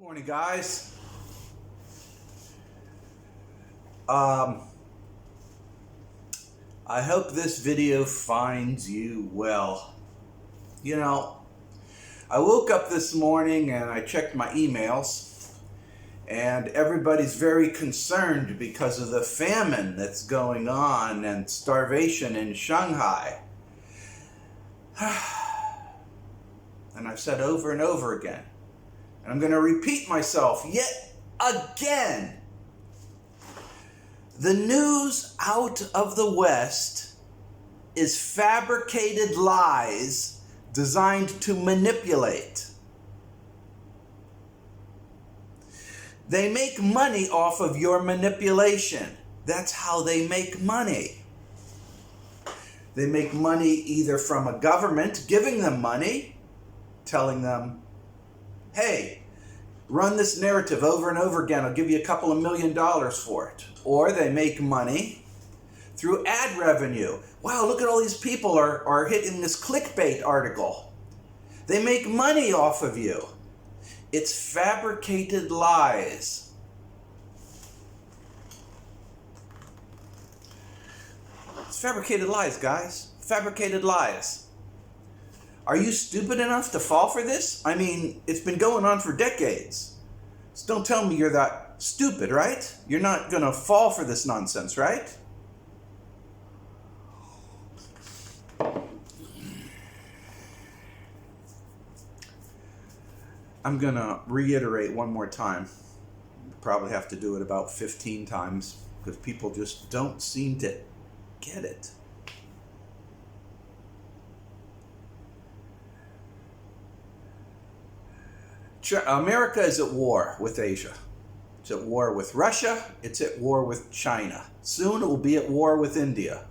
Morning, guys. I hope this video finds you well. You know, I woke up this morning and I checked my emails, and everybody's very concerned because of the famine that's going on and starvation in Shanghai. And I've said over and over again, and I'm going to repeat myself yet again. The news out of the West is fabricated lies designed to manipulate. They make money off of your manipulation. That's how they make money. They make money either from a government giving them money, telling them, hey, run this narrative over and over again, I'll give you a couple of $1 million for it. Or they make money through ad revenue. Wow, look at all these people are hitting this clickbait article. They make money off of you. It's fabricated lies. It's fabricated lies, guys. Fabricated lies. Are you stupid enough to fall for this? I mean, it's been going on for decades. So don't tell me you're that stupid, right? You're not going to fall for this nonsense, right? I'm going to reiterate one more time. Probably have to do it about 15 times because people just don't seem to get it. America is at war with Asia. It's at war with Russia. It's at war with China. Soon it will be at war with India.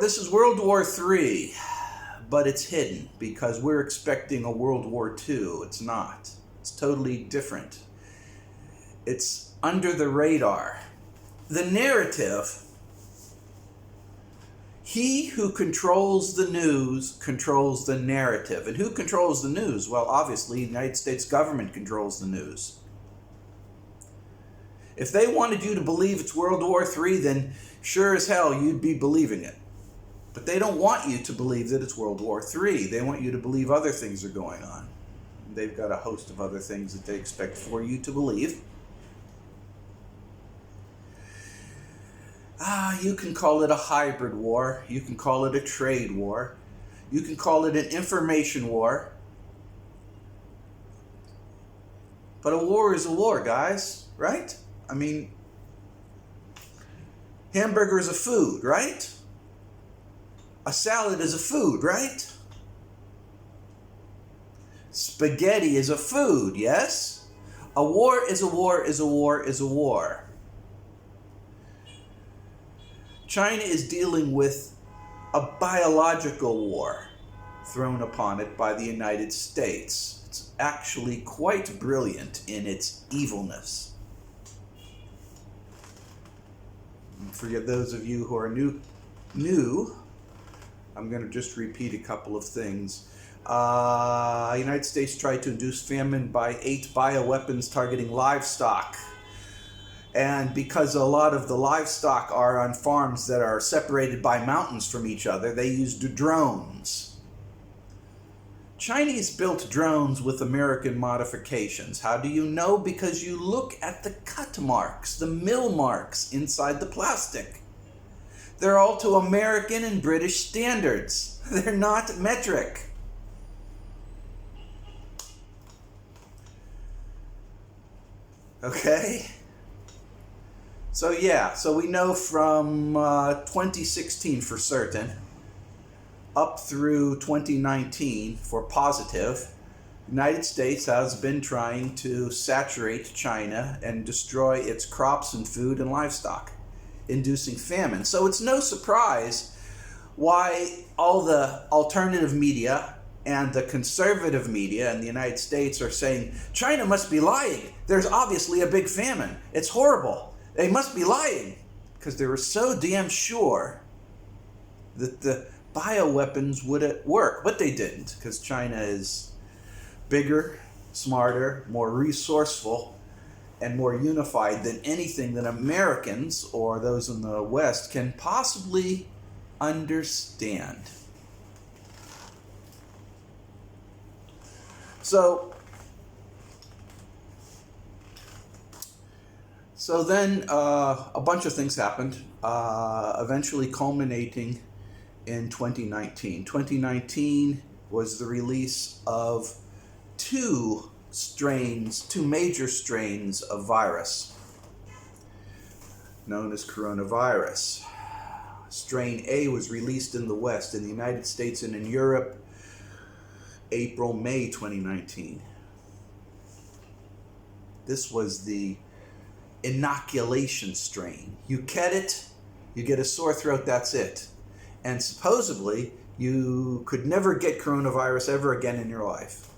This is World War III, but it's hidden because we're expecting a World War II. It's not. It's totally different. It's under the radar. The narrative. He who controls the news controls the narrative. And who controls the news? Well, obviously, the United States government controls the news. If they wanted you to believe it's World War III, then sure as hell you'd be believing it. But they don't want you to believe that it's World War III. They want you to believe other things are going on. They've got a host of other things that they expect for you to believe. You can call it a hybrid war. You can call it a trade war. You can call it an information war. But a war is a war, guys, right? I mean, hamburger is a food, right? A salad is a food, right? Spaghetti is a food, yes? A war is a war is a war is a war. China is dealing with a biological war thrown upon it by the United States. It's actually quite brilliant in its evilness. And for those of you who are new, I'm going to just repeat a couple of things. The United States tried to induce famine by 8 bioweapons targeting livestock. And because a lot of the livestock are on farms that are separated by mountains from each other, they used drones. Chinese built drones with American modifications. How do you know? Because you look at the cut marks, the mill marks inside the plastic. They're all to American and British standards. They're not metric. Okay? So we know from 2016 for certain, up through 2019 for positive, the United States has been trying to saturate China and destroy its crops and food and livestock, inducing famine. So it's no surprise why all the alternative media and the conservative media in the United States are saying, China must be lying. There's obviously a big famine. It's horrible. They must be lying because they were so damn sure that the bioweapons would work, but they didn't, because China is bigger, smarter, more resourceful, and more unified than anything that Americans or those in the West can possibly understand. So then a bunch of things happened, eventually culminating in 2019. 2019 was the release of two major strains of virus known as coronavirus. Strain A was released in the West, in the United States and in Europe, April, May 2019. This was the inoculation strain. You get it, you get a sore throat, that's it. And supposedly, you could never get coronavirus ever again in your life.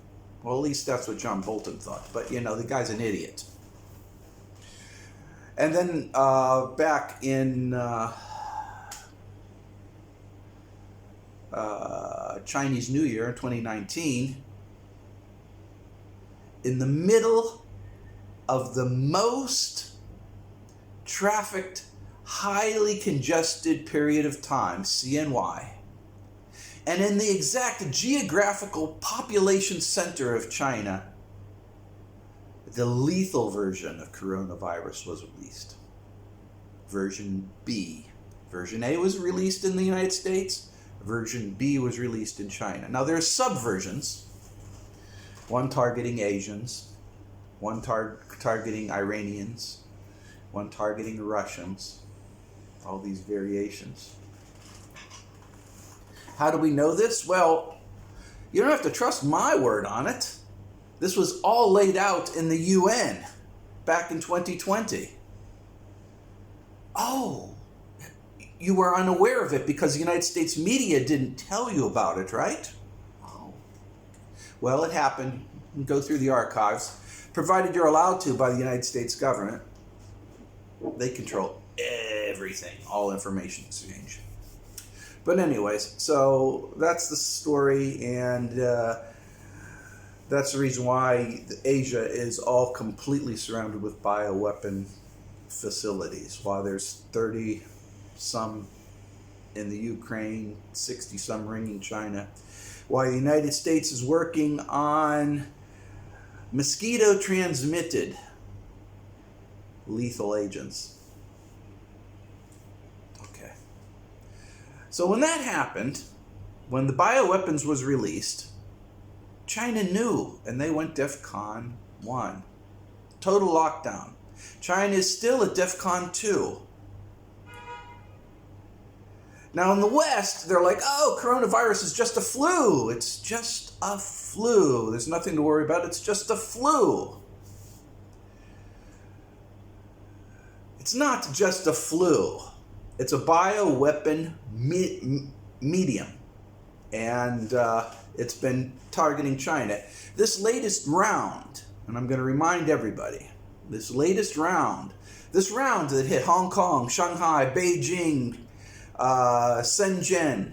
Well, at least that's what John Bolton thought. But, the guy's an idiot. And then back in Chinese New Year in 2019, in the middle of the most trafficked, highly congested period of time, CNY, and in the exact geographical population center of China, the lethal version of coronavirus was released. Version B. Version A was released in the United States. Version B was released in China. Now there are subversions, one targeting Asians, one targeting Iranians, one targeting Russians, all these variations. How do we know this? Well, you don't have to trust my word on it. This was all laid out in the UN back in 2020. Oh, you were unaware of it because the United States media didn't tell you about it, right? Oh. Well, it happened. You can go through the archives. Provided you're allowed to by the United States government. They control everything, all information exchange. But anyways, so that's the story, and that's the reason why Asia is all completely surrounded with bioweapon facilities. While there's 30-some in the Ukraine, 60-some ringing China. While the United States is working on mosquito-transmitted lethal agents. Okay. So when that happened, when the bioweapons was released, China knew, and they went DEFCON 1. Total lockdown. China is still at DEFCON 2. Now in the West, they're like, oh, coronavirus is just a flu. It's just a flu. There's nothing to worry about. It's just a flu. It's not just a flu. It's a bioweapon medium. And it's been targeting China. This latest round, and I'm going to remind everybody, this round that hit Hong Kong, Shanghai, Beijing, Shenzhen,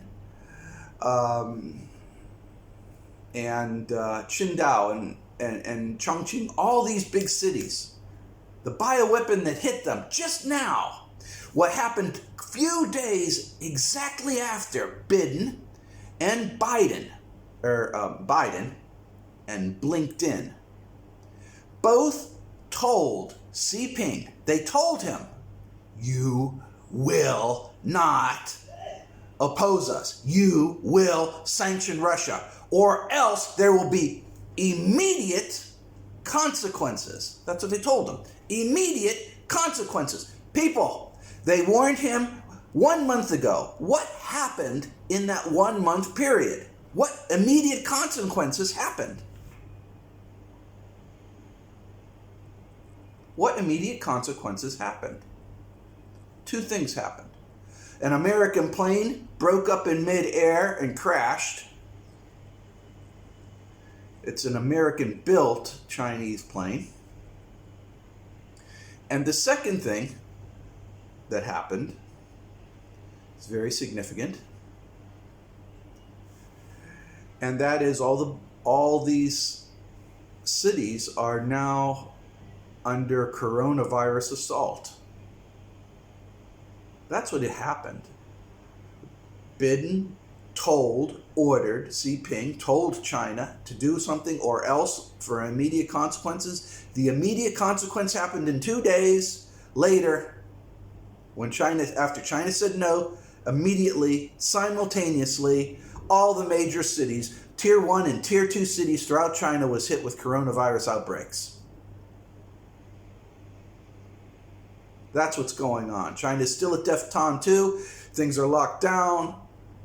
and Qingdao and Chongqing, all these big cities. The bioweapon that hit them just now, what happened a few days exactly after Biden and Biden and LinkedIn both told Xi Jinping, they told him, you will not oppose us. You will sanction Russia, or else there will be immediate consequences. That's what they told him. Immediate consequences. People, they warned him 1 month ago. What happened in that 1 month period? What immediate consequences happened? What immediate consequences happened? Two things happened. An American plane broke up in mid-air and crashed. It's an American-built Chinese plane. And the second thing that happened is very significant. And that is all these cities are now under coronavirus assault. That's what had happened. Biden ordered, Xi Jinping told China to do something or else for immediate consequences. The immediate consequence happened in 2 days later after China said no, immediately, simultaneously, all the major cities, tier 1 and tier 2 cities throughout China was hit with coronavirus outbreaks. That's what's going on. China is still at DEFCON 2. Things are locked down.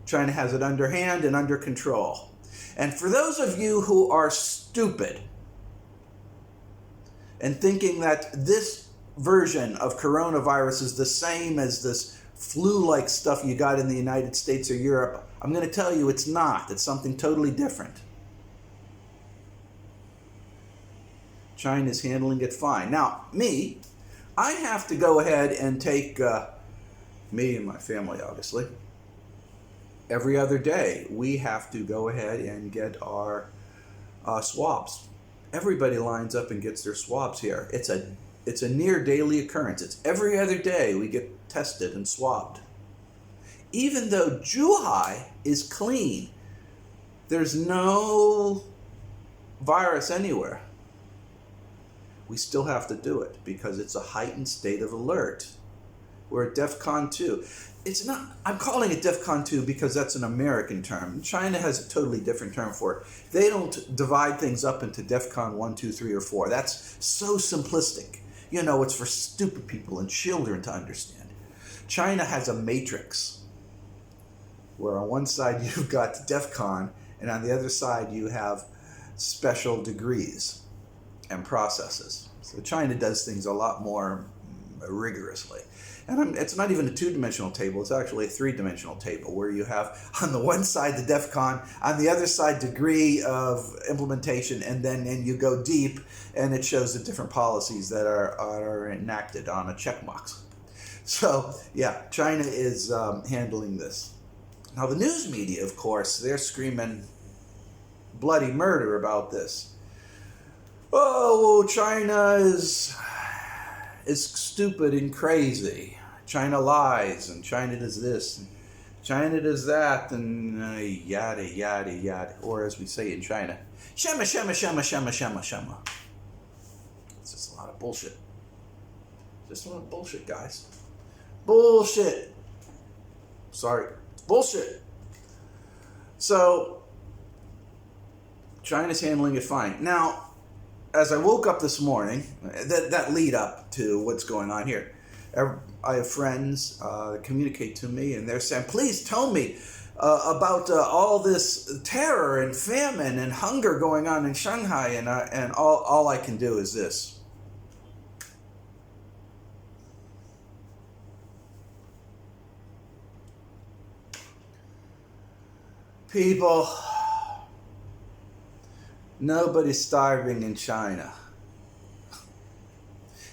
China has it underhand and under control. And for those of you who are stupid and thinking that this version of coronavirus is the same as this flu-like stuff you got in the United States or Europe, I'm going to tell you it's not. It's something totally different. China's handling it fine. Now, I have to go ahead and take me and my family, obviously. Every other day, we have to go ahead and get our swabs. Everybody lines up and gets their swabs here. It's a near daily occurrence. It's every other day we get tested and swabbed. Even though Zhuhai is clean, there's no virus anywhere. We still have to do it because it's a heightened state of alert. We're at DEFCON 2. I'm calling it DEFCON 2 because that's an American term. China has a totally different term for it. They don't divide things up into DEFCON 1, 2, 3, or 4. That's so simplistic. It's for stupid people and children to understand. China has a matrix where on one side you've got DEFCON and on the other side you have special degrees and processes. So China does things a lot more rigorously. And it's not even a two-dimensional table, it's actually a three-dimensional table where you have on the one side the DEFCON, on the other side degree of implementation, and you go deep and it shows the different policies that are enacted on a checkbox. So yeah, China is handling this. Now the news media, of course, they're screaming bloody murder about this. Oh, China is stupid and crazy. China lies, and China does this, and China does that, and yada, yada, yada. Or as we say in China, shema, shema, shema, shema, shema, shema. It's just a lot of bullshit. Just a lot of bullshit, guys. Bullshit. Sorry. It's bullshit. So, China's handling it fine. Now, as I woke up this morning, that lead up to what's going on here, I have friends that communicate to me, and they're saying, please tell me about all this terror and famine and hunger going on in Shanghai, and all I can do is this. People, nobody's starving in China.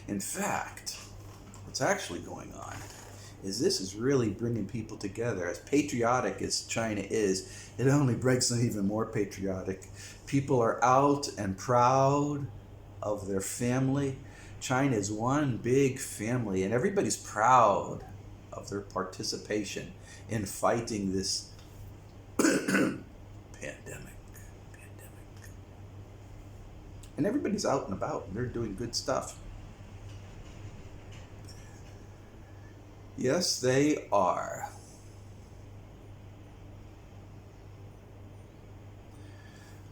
In fact, what's actually going on is this is really bringing people together. As patriotic as China is, it only breaks them even more patriotic. People are out and proud of their family. China is one big family, and everybody's proud of their participation in fighting this pandemic. And everybody's out and about, and they're doing good stuff. Yes, they are.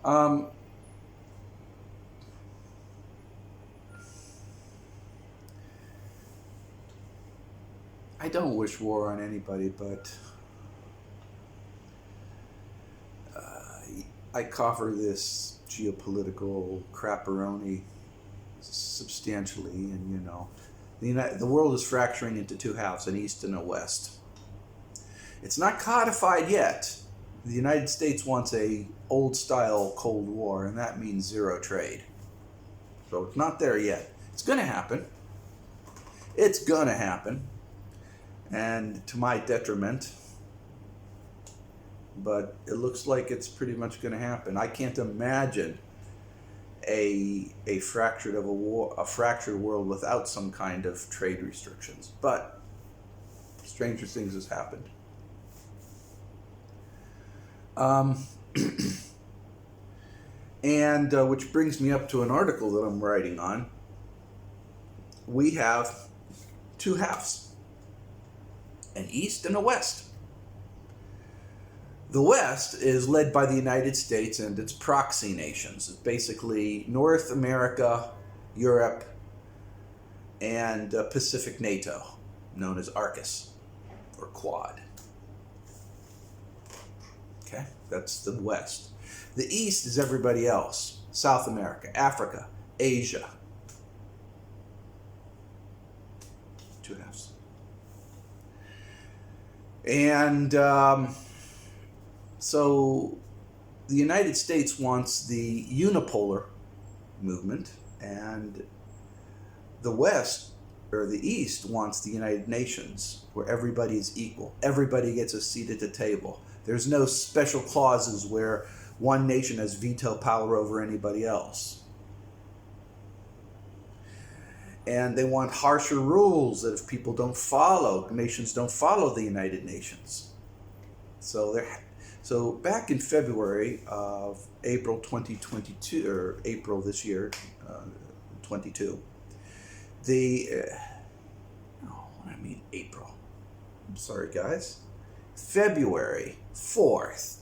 I don't wish war on anybody, but I cover this geopolitical crapperoni substantially, and the world is fracturing into two halves, an east and a west. It's not codified yet. The United States wants a old-style Cold War, and that means zero trade. So it's not there yet. It's going to happen. It's going to happen. And to my detriment, but it looks like it's pretty much going to happen. I can't imagine a fractured world without some kind of trade restrictions. But stranger things has happened. And which brings me up to an article that I'm writing on. We have two halves, an East and a West. The West is led by the United States and its proxy nations. It's basically North America, Europe, and Pacific NATO, known as AUKUS, or Quad. Okay, that's the West. The East is everybody else. South America, Africa, Asia. Two halves. And so the United States wants the unipolar movement, and the West, or the East, wants the United Nations, where everybody is equal. Everybody gets a seat at the table. There's no special clauses where one nation has veto power over anybody else. And they want harsher rules that if people don't follow, nations don't follow the United Nations. So back in February of April 2022, or April this year, 22, April. I'm sorry, guys. February 4th,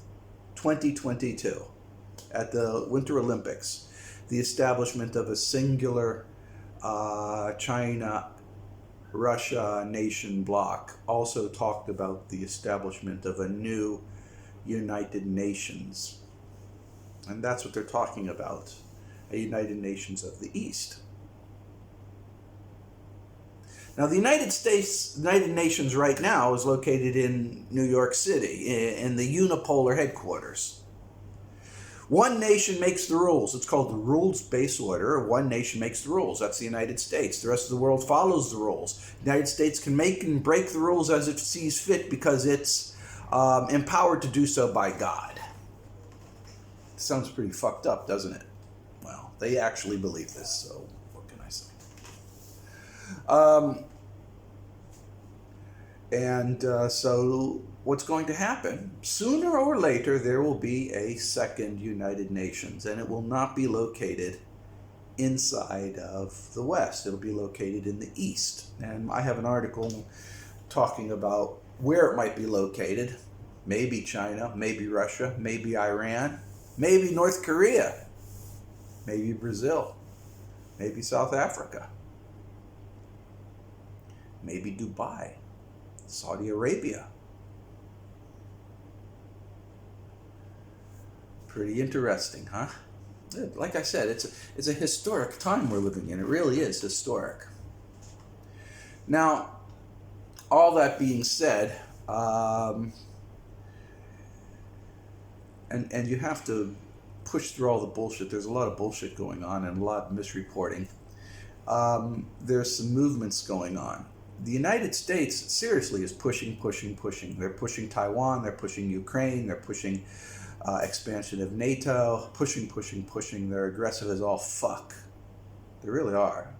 2022, at the Winter Olympics, the establishment of a singular China-Russia nation bloc also talked about the establishment of a new United Nations. And that's what they're talking about, a United Nations of the East. Now, the United Nations right now is located in New York City, in the unipolar headquarters. One nation makes the rules. It's called the rules-based order. One nation makes the rules. That's the United States. The rest of the world follows the rules. The United States can make and break the rules as it sees fit because it's empowered to do so by God. Sounds pretty fucked up, doesn't it? Well, they actually believe this, so what can I say? So what's going to happen? Sooner or later, there will be a second United Nations, and it will not be located inside of the West. It'll be located in the East. And I have an article talking about where it might be located. Maybe China, maybe Russia, maybe Iran, maybe North Korea, maybe Brazil, maybe South Africa, maybe Dubai, Saudi Arabia. Pretty interesting, huh? Like I said, it's a historic time we're living in. It really is historic. Now, all that being said, and you have to push through all the bullshit. There's a lot of bullshit going on and a lot of misreporting. There's some movements going on. The United States seriously is pushing. They're pushing Taiwan, they're pushing Ukraine, they're pushing expansion of NATO, pushing. They're aggressive as all fuck. They really are.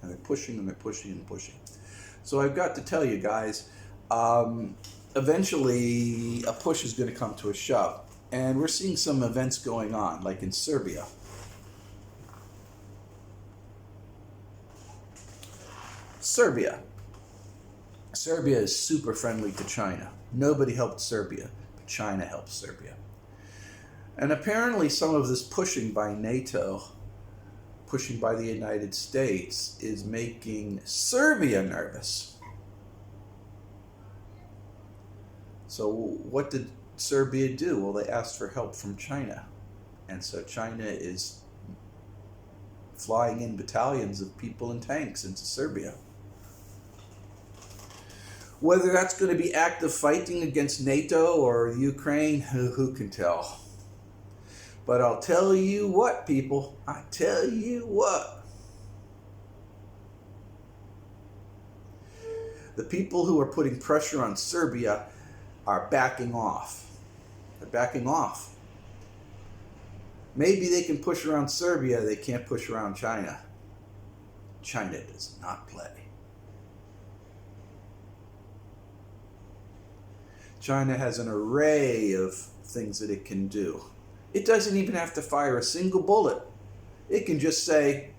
And they're pushing and they're pushing. So I've got to tell you guys, eventually a push is going to come to a shove. And we're seeing some events going on, like in Serbia. Serbia is super friendly to China. Nobody helped Serbia, but China helped Serbia. And apparently some of this pushing by NATO, pushing by the United States, is making Serbia nervous. So what did Serbia do? Well, they asked for help from China. And so China is flying in battalions of people and tanks into Serbia. Whether that's going to be active fighting against NATO or Ukraine, who can tell? But I'll tell you what, people. I tell you what. The people who are putting pressure on Serbia are backing off. They're backing off. Maybe they can push around Serbia, they can't push around China. China does not play. China has an array of things that it can do. It doesn't even have to fire a single bullet. It can just say,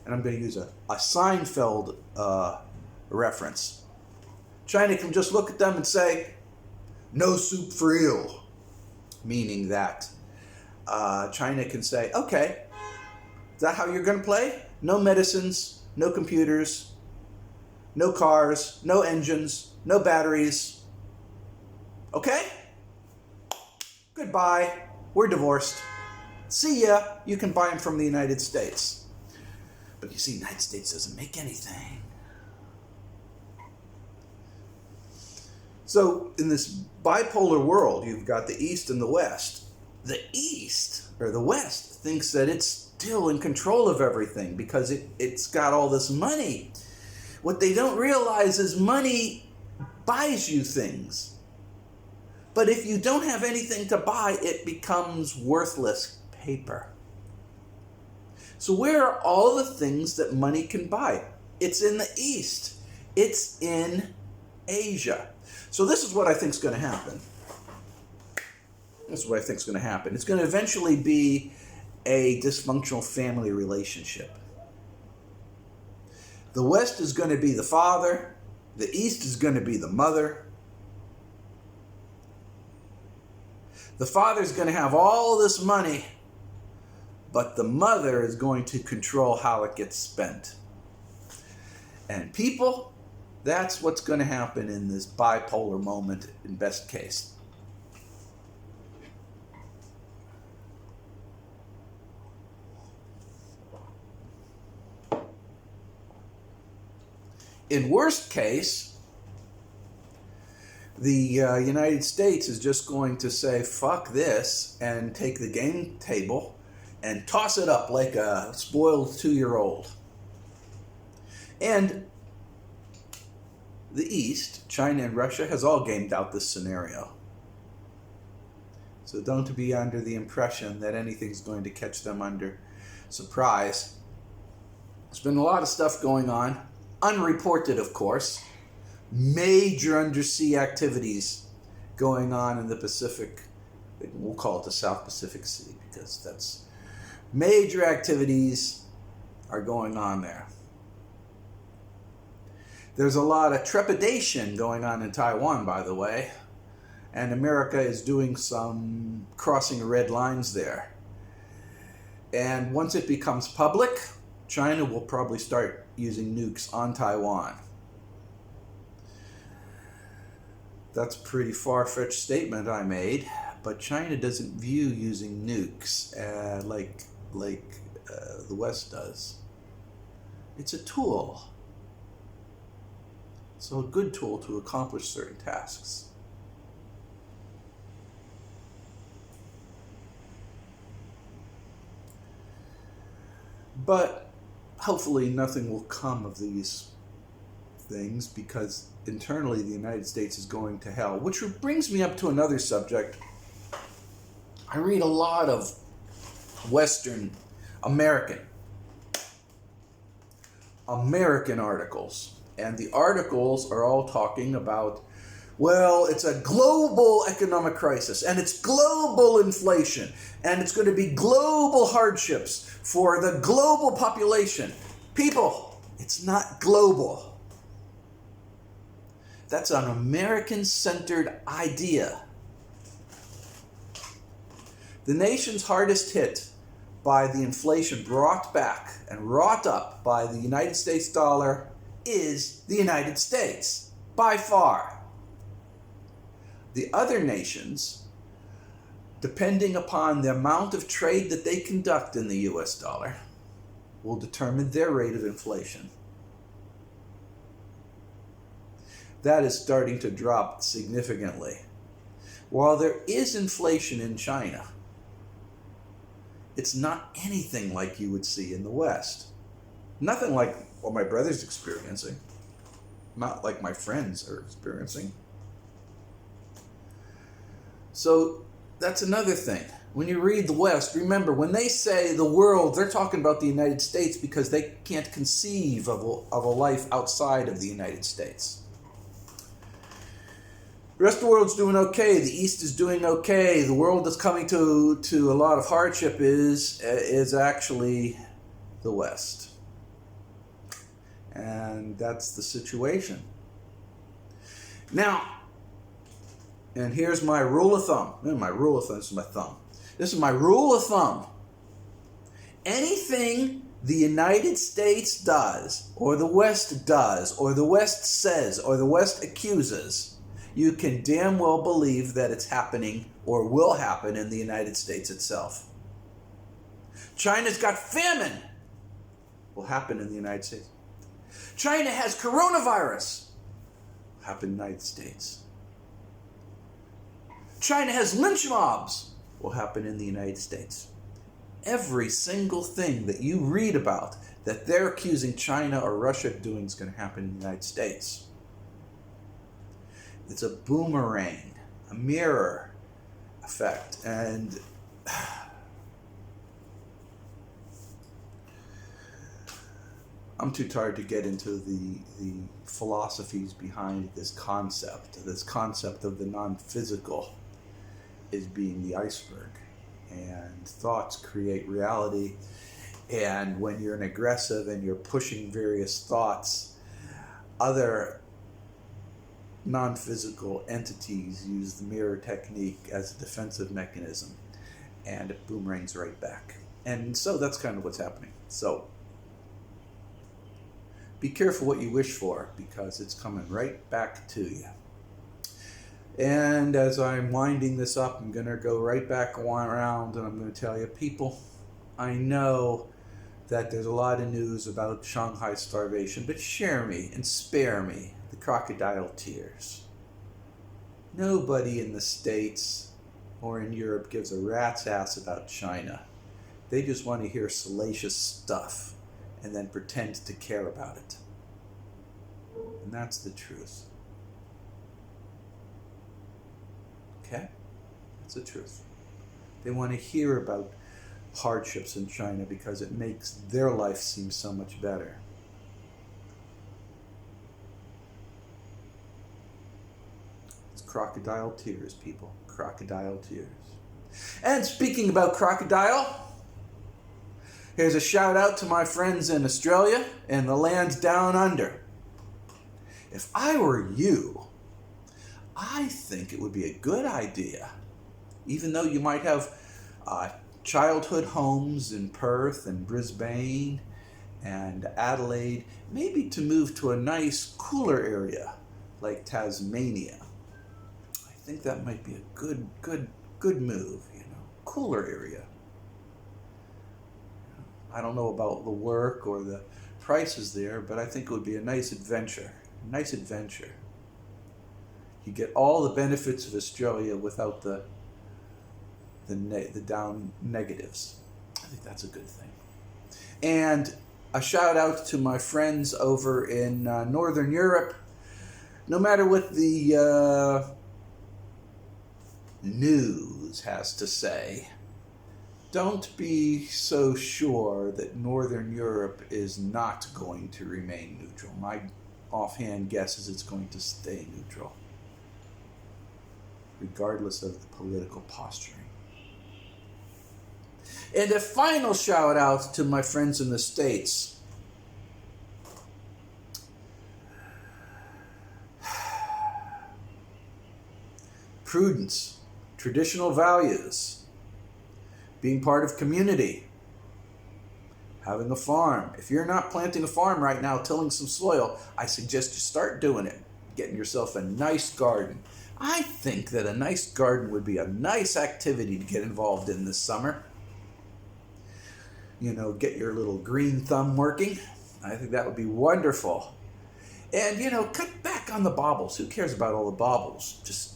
and I'm going to use a Seinfeld reference. China can just look at them and say, no soup for you. Meaning that China can say, okay, is that how you're going to play? No medicines, no computers, no cars, no engines, no batteries. Okay? Goodbye. We're divorced. See ya. You can buy them from the United States. But you see, the United States doesn't make anything. So in this bipolar world, you've got the East and the West. The East, or the West, thinks that it's still in control of everything because it's got all this money. What they don't realize is money buys you things. But if you don't have anything to buy, it becomes worthless paper. So where are all the things that money can buy? It's in the East. It's in Asia. So this is what I think is going to happen. This is what I think is going to happen. It's going to eventually be a dysfunctional family relationship. The West is going to be the father. The East is going to be the mother. The father's going to have all this money, but the mother is going to control how it gets spent. And people, that's what's going to happen in this bipolar moment in best case. In worst case, the United States is just going to say, fuck this, and take the game table and toss it up like a spoiled 2-year-old. And the East, China and Russia, has all gamed out this scenario. So don't be under the impression that anything's going to catch them under surprise. There's been a lot of stuff going on, unreported, of course. Major undersea activities going on in the Pacific. We'll call it the South Pacific Sea because that's major activities are going on there. There's a lot of trepidation going on in Taiwan, by the way, and America is doing some crossing red lines there. And once it becomes public, China will probably start using nukes on Taiwan. That's a pretty far-fetched statement I made, but China doesn't view using nukes like the West does. It's a tool. So a good tool to accomplish certain tasks. But hopefully nothing will come of these things because internally the United States is going to hell. Which brings me up to another subject. I read a lot of Western American articles. And the articles are all talking about, well, it's a global economic crisis, and it's global inflation, and it's going to be global hardships for the global population. People, it's not global. That's an American-centered idea. The nations hardest hit by the inflation brought back and wrought up by the United States dollar is the United States, by far. The other nations, depending upon the amount of trade that they conduct in the US dollar, will determine their rate of inflation. That is starting to drop significantly. While there is inflation in China, it's not anything like you would see in the West. Nothing like what my brother's experiencing. Not like my friends are experiencing. So that's another thing. When you read the West, remember, when they say the world, they're talking about the United States because they can't conceive of a life outside of the United States. The rest of the world's doing okay. The East is doing okay. The world that's coming to a lot of hardship is actually the West. And that's the situation. Now, and here's my rule of thumb. This is my thumb. This is my rule of thumb. Anything the United States does, or the West does, or the West says, or the West accuses, you can damn well believe that it's happening or will happen in the United States itself. China's got famine. Will happen in the United States. China has coronavirus. Will happen in the United States. China has lynch mobs. Will happen in the United States. Every single thing that you read about that they're accusing China or Russia of doing is going to happen in the United States. It's a boomerang, a mirror effect. And I'm too tired to get into the philosophies behind this concept of the non-physical is being the iceberg, and thoughts create reality, and when you're an aggressive and you're pushing various thoughts, other non-physical entities use the mirror technique as a defensive mechanism, and it boomerangs right back. And so that's kind of what's happening. So be careful what you wish for, because it's coming right back to you. And as I'm winding this up, I'm going to go right back around and I'm going to tell you, people, I know that there's a lot of news about Shanghai starvation, but share me and spare me the crocodile tears. Nobody in the States or in Europe gives a rat's ass about China. They just want to hear salacious stuff and then pretend to care about it. And that's the truth. Okay? That's the truth. They want to hear about hardships in China because it makes their life seem so much better. It's crocodile tears, people. Crocodile tears. And speaking about crocodile, here's a shout out to my friends in Australia and the land down under. If I were you, I think it would be a good idea, even though you might have childhood homes in Perth and Brisbane and Adelaide, maybe to move to a nice cooler area like Tasmania. I think that might be a good move, cooler area. I don't know about the work or the prices there, but I think it would be a nice adventure. You get all the benefits of Australia without the down negatives. I think that's a good thing. And a shout out to my friends over in Northern Europe. No matter what the news has to say, don't be so sure that Northern Europe is not going to remain neutral. My offhand guess is it's going to stay neutral, regardless of the political posturing. And a final shout out to my friends in the States. Prudence, traditional values, being part of community, having a farm. If you're not planting a farm right now, tilling some soil, I suggest you start doing it. Getting yourself a nice garden. I think that a nice garden would be a nice activity to get involved in this summer. Get your little green thumb working. I think that would be wonderful. And, cut back on the baubles. Who cares about all the baubles? Just,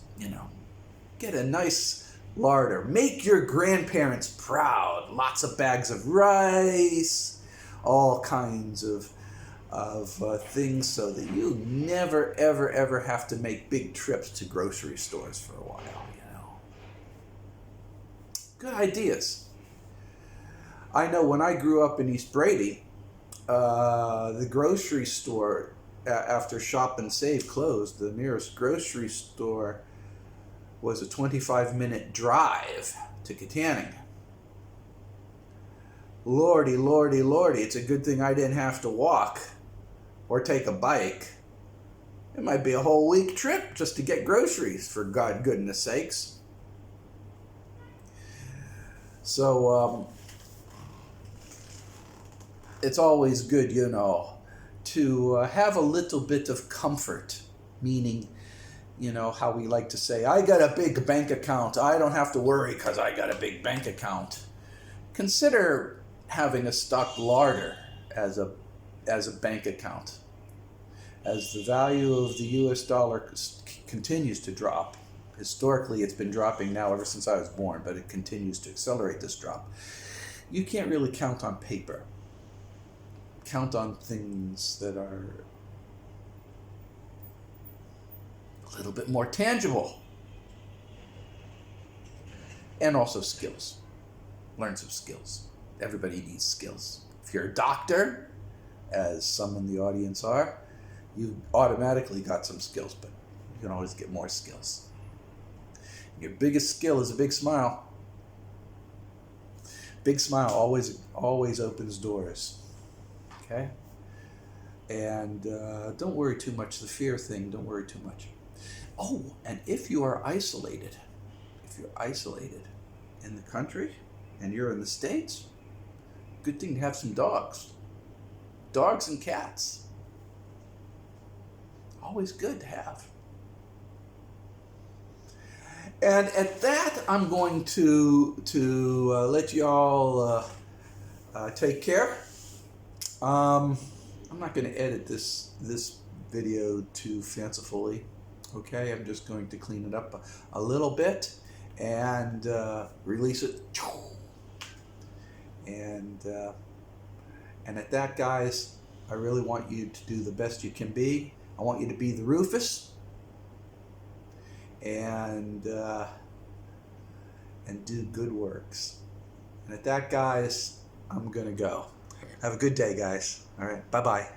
get a nice larder. Make your grandparents proud. Lots of bags of rice, all kinds of things, so that you never, ever, ever have to make big trips to grocery stores for a while, Good ideas. I know when I grew up in East Brady, the grocery store, after Shop and Save closed, the nearest grocery store was a 25-minute drive to Katanning. Lordy, lordy, lordy, it's a good thing I didn't have to walk or take a bike. It might be a whole week trip just to get groceries, for God goodness sakes. So, it's always good, you know, to have a little bit of comfort, meaning, you know, how we like to say, I got a big bank account. I don't have to worry because I got a big bank account. Consider having a stocked larder as a bank account. As the value of the US dollar continues to drop, historically it's been dropping now ever since I was born, but it continues to accelerate this drop. You can't really count on paper. Count on things that are a little bit more tangible. And also skills. Learn some skills. Everybody needs skills. If you're a doctor, as some in the audience are, you automatically got some skills, but you can always get more skills. Your biggest skill is a big smile. Big smile always opens doors. Okay? And don't worry too much. The fear thing, don't worry too much. Oh, and if you're isolated in the country and you're in the States, good thing to have some dogs. Dogs and cats. Always good to have. And at that, I'm going to let you all take care. I'm not going to edit this video too fancifully. Okay, I'm just going to clean it up a little bit and release it. And at that, guys, I really want you to do the best you can be. I want you to be the Rufus and do good works. And at that, guys, I'm gonna go. Have a good day, guys. All right, bye-bye.